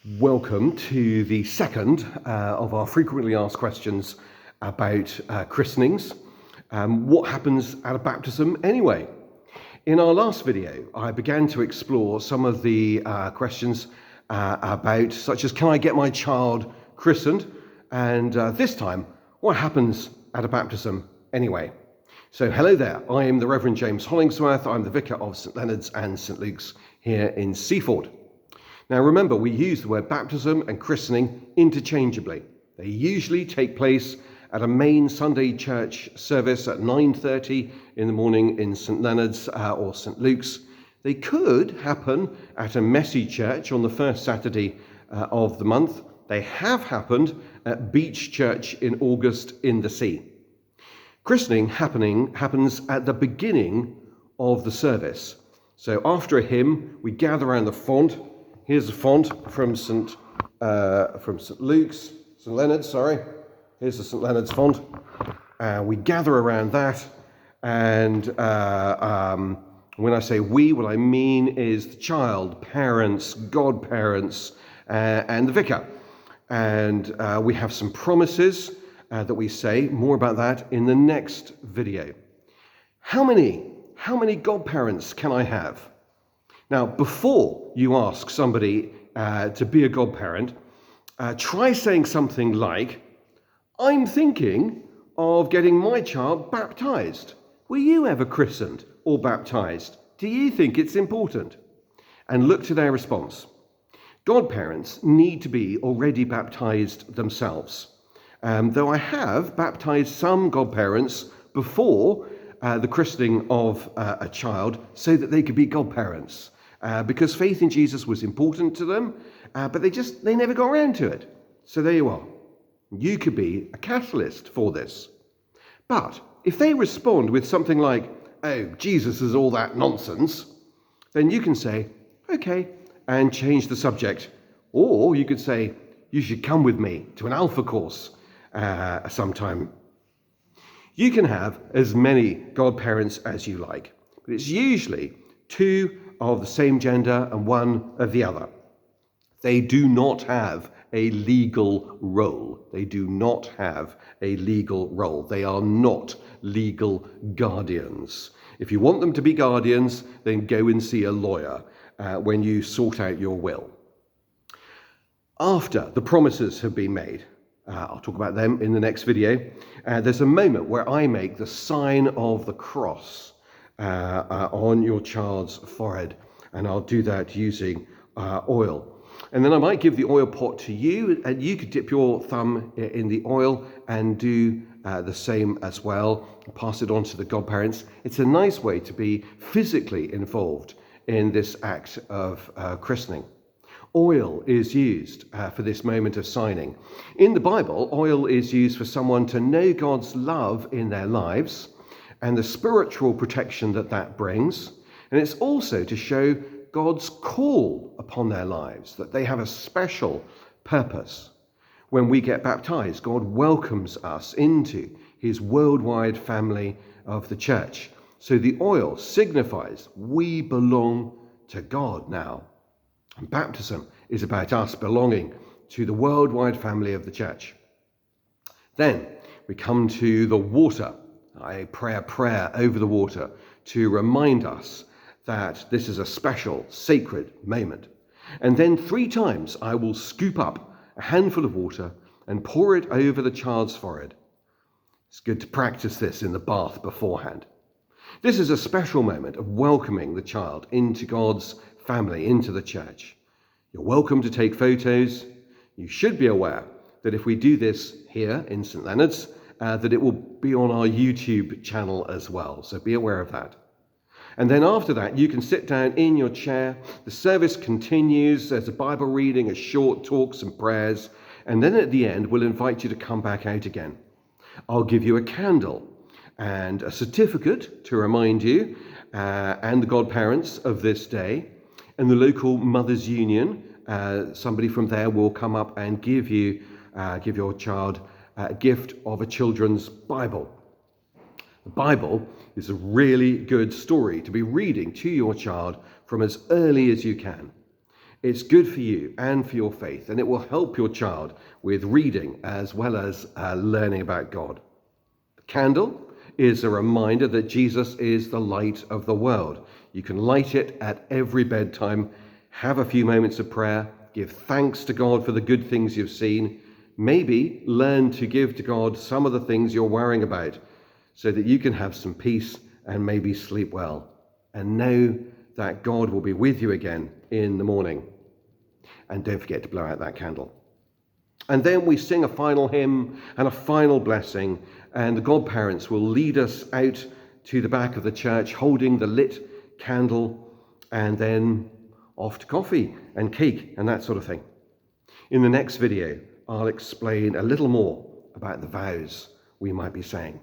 Welcome to the second of our frequently asked questions about christenings. What happens at a baptism anyway? In our last video, I began to explore some of the questions about, such as, can I get my child christened? And this time, what happens at a baptism anyway? So hello there, I am the Reverend James Hollingsworth. I'm the Vicar of St Leonard's and St Luke's here in Seaford. Now remember, we use the word baptism and christening interchangeably. They usually take place at a main Sunday church service at 9:30 in the morning in St Leonard's or St Luke's. They could happen at a messy church on the first Saturday of the month. They have happened at Beach Church in August in the Sea. Christening happens at the beginning of the service. So after a hymn, we gather around the font. Here's the font from St Luke's, St Leonard's, sorry. Here's the St Leonard's font. We gather around that, and when I say we, what I mean is the child, parents, godparents, and the vicar. And we have some promises that we say. More about that in the next video. How many godparents can I have? Now, before you ask somebody to be a godparent, try saying something like, I'm thinking of getting my child baptized. Were you ever christened or baptized? Do you think it's important? And look to their response. Godparents need to be already baptized themselves. Though I have baptized some godparents before the christening of a child so that they could be godparents. Because faith in Jesus was important to them, but they never got around to it. So there you are. You could be a catalyst for this. But if they respond with something like, oh, Jesus is all that nonsense, then you can say, okay, and change the subject. Or you could say, you should come with me to an Alpha course sometime. You can have as many godparents as you like, but it's usually two of the same gender and one of the other. They do not have a legal role. They do not have a legal role. They are not legal guardians. If you want them to be guardians, then go and see a lawyer when you sort out your will. After the promises have been made, I'll talk about them in the next video, there's a moment where I make the sign of the cross on your child's forehead, and I'll do that using oil. And then I might give the oil pot to you, and you could dip your thumb in the oil and do the same as well. Pass it on to the godparents. It's a nice way to be physically involved in this act of christening. Oil is used for this moment of signing. In the Bible, oil is used for someone to know God's love in their lives and the spiritual protection that brings. And it's also to show God's call upon their lives, that they have a special purpose. When we get baptized, God welcomes us into his worldwide family of the church. So the oil signifies we belong to God now. And baptism is about us belonging to the worldwide family of the church. Then we come to the water. I pray a prayer over the water to remind us that this is a special, sacred moment. And then 3 times I will scoop up a handful of water and pour it over the child's forehead. It's good to practice this in the bath beforehand. This is a special moment of welcoming the child into God's family, into the church. You're welcome to take photos. You should be aware that if we do this here in St Leonard's, that it will be on our YouTube channel as well. So be aware of that. And then after that, you can sit down in your chair. The service continues. There's a Bible reading, a short talk, some prayers. And then at the end, we'll invite you to come back out again. I'll give you a candle and a certificate to remind you and the godparents of this day. And the local Mothers Union, somebody from there will come up and give your child a gift of a children's Bible. The Bible is a really good story to be reading to your child from as early as you can. It's good for you and for your faith, and it will help your child with reading as well as learning about God. The candle is a reminder that Jesus is the light of the world. You can light it at every bedtime, have a few moments of prayer, give thanks to God for the good things you've seen, maybe learn to give to God some of the things you're worrying about so that you can have some peace and maybe sleep well and know that God will be with you again in the morning. And don't forget to blow out that candle. And then we sing a final hymn and a final blessing, and the godparents will lead us out to the back of the church holding the lit candle, and then off to coffee and cake and that sort of thing. In the next video, I'll explain a little more about the vows we might be saying.